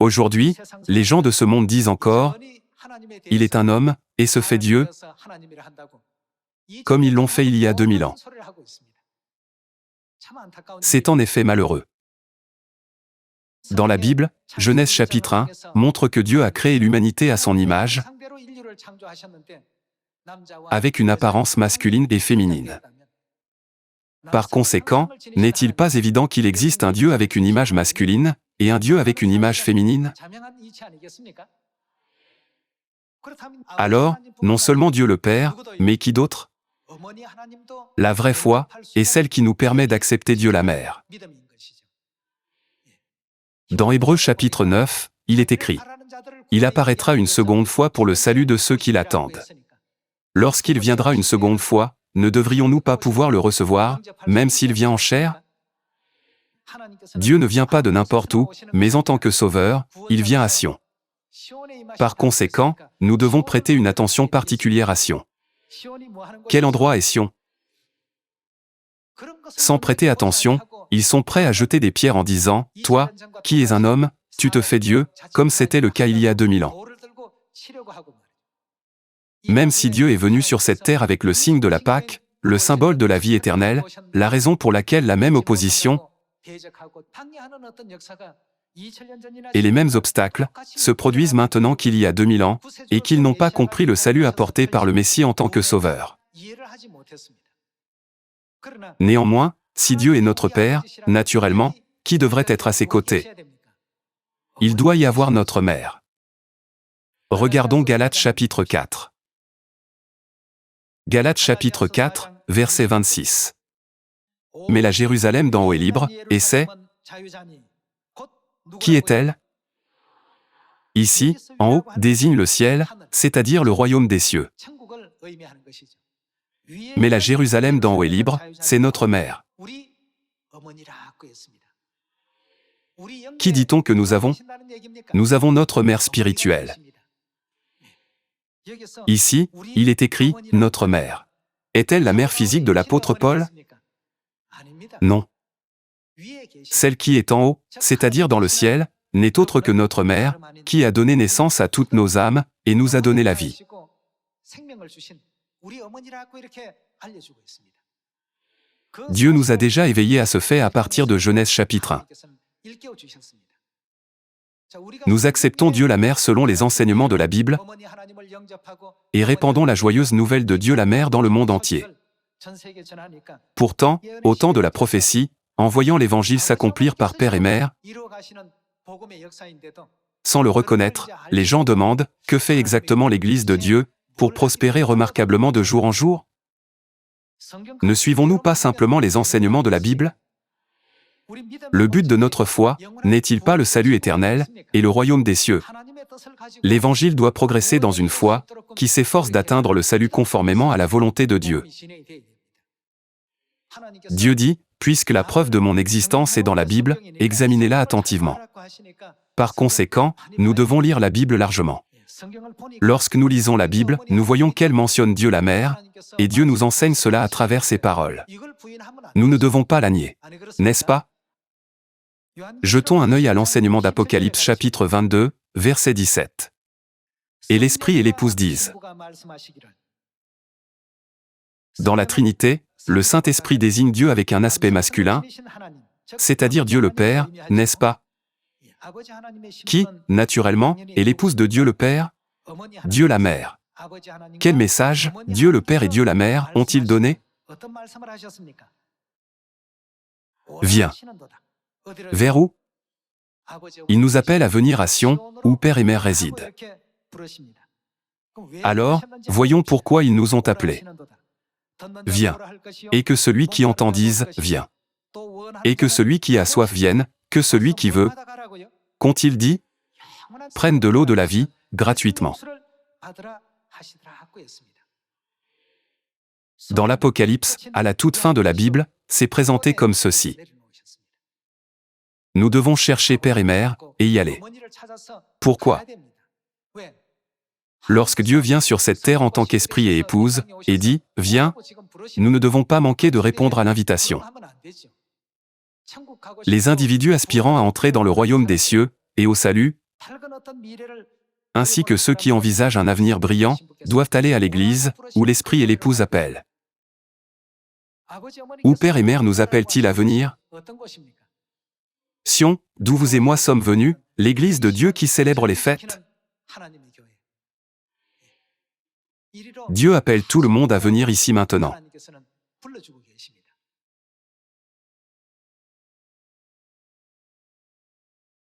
Aujourd'hui, les gens de ce monde disent encore, il est un homme, et se fait Dieu, comme ils l'ont fait il y a 2000 ans. C'est en effet malheureux. Dans la Bible, Genèse chapitre 1 montre que Dieu a créé l'humanité à son image, avec une apparence masculine et féminine. Par conséquent, n'est-il pas évident qu'il existe un Dieu avec une image masculine et un Dieu avec une image féminine? Alors, non seulement Dieu le Père, mais qui d'autre? La vraie foi est celle qui nous permet d'accepter Dieu la Mère. Dans Hébreux chapitre 9, il est écrit « Il apparaîtra une seconde fois pour le salut de ceux qui l'attendent. Lorsqu'il viendra une seconde fois, ne devrions-nous pas pouvoir le recevoir, même s'il vient en chair? Dieu ne vient pas de n'importe où, mais en tant que sauveur, il vient à Sion. Par conséquent, nous devons prêter une attention particulière à Sion. Quel endroit est Sion? Sans prêter attention, ils sont prêts à jeter des pierres en disant « Toi, qui es un homme, tu te fais Dieu », comme c'était le cas il y a 2000 ans. Même si Dieu est venu sur cette terre avec le signe de la Pâque, le symbole de la vie éternelle, la raison pour laquelle la même opposition et les mêmes obstacles se produisent maintenant qu'il y a 2000 ans, et qu'ils n'ont pas compris le salut apporté par le Messie en tant que sauveur. Néanmoins, si Dieu est notre Père, naturellement, qui devrait être à ses côtés? Il doit y avoir notre mère. Regardons Galates chapitre 4. Galates chapitre 4, verset 26. Mais la Jérusalem d'en haut est libre, et c'est... Qui est-elle? Ici, en haut, désigne le ciel, c'est-à-dire le royaume des cieux. Mais la Jérusalem d'en haut est libre, c'est notre mère. Qui dit-on que nous avons? Nous avons notre mère spirituelle. Ici, il est écrit « notre mère ». Est-elle la mère physique de l'apôtre Paul? Non. Celle qui est en haut, c'est-à-dire dans le ciel, n'est autre que notre mère, qui a donné naissance à toutes nos âmes, et nous a donné la vie. Dieu nous a déjà éveillés à ce fait à partir de Genèse chapitre 1. Nous acceptons Dieu la Mère selon les enseignements de la Bible et répandons la joyeuse nouvelle de Dieu la Mère dans le monde entier. Pourtant, au temps de la prophétie, en voyant l'Évangile s'accomplir par père et mère, sans le reconnaître, les gens demandent « Que fait exactement l'Église de Dieu pour prospérer remarquablement de jour en jour ?» Ne suivons-nous pas simplement les enseignements de la Bible? Le but de notre foi n'est-il pas le salut éternel et le royaume des cieux? L'Évangile doit progresser dans une foi qui s'efforce d'atteindre le salut conformément à la volonté de Dieu. Dieu dit, puisque la preuve de mon existence est dans la Bible, examinez-la attentivement. Par conséquent, nous devons lire la Bible largement. Lorsque nous lisons la Bible, nous voyons qu'elle mentionne Dieu la Mère, et Dieu nous enseigne cela à travers ses paroles. Nous ne devons pas la nier, n'est-ce pas? Jetons un œil à l'enseignement d'Apocalypse chapitre 22, verset 17. Et l'Esprit et l'Épouse disent. Dans la Trinité, le Saint-Esprit désigne Dieu avec un aspect masculin, c'est-à-dire Dieu le Père, n'est-ce pas? Qui, naturellement, est l'épouse de Dieu le Père? Dieu la Mère. Quel message Dieu le Père et Dieu la Mère ont-ils donné? Viens. Vers où? Il nous appelle à venir à Sion, où Père et Mère résident. Alors, voyons pourquoi ils nous ont appelés. Viens. Et que celui qui entend dise, viens. Et que celui qui a soif vienne, que celui qui veut, qu'ont-ils dit? Prenne de l'eau de la vie, gratuitement. Dans l'Apocalypse, à la toute fin de la Bible, c'est présenté comme ceci. Nous devons chercher Père et Mère, et y aller. Pourquoi? Lorsque Dieu vient sur cette terre en tant qu'esprit et épouse, et dit « Viens », nous ne devons pas manquer de répondre à l'invitation. Les individus aspirant à entrer dans le royaume des cieux, et au salut, Ainsi que ceux qui envisagent un avenir brillant doivent aller à l'église, où l'esprit et l'épouse appellent. Où père et mère nous appellent-ils à venir? Sion, d'où vous et moi sommes venus, l'église de Dieu qui célèbre les fêtes. Dieu appelle tout le monde à venir ici maintenant.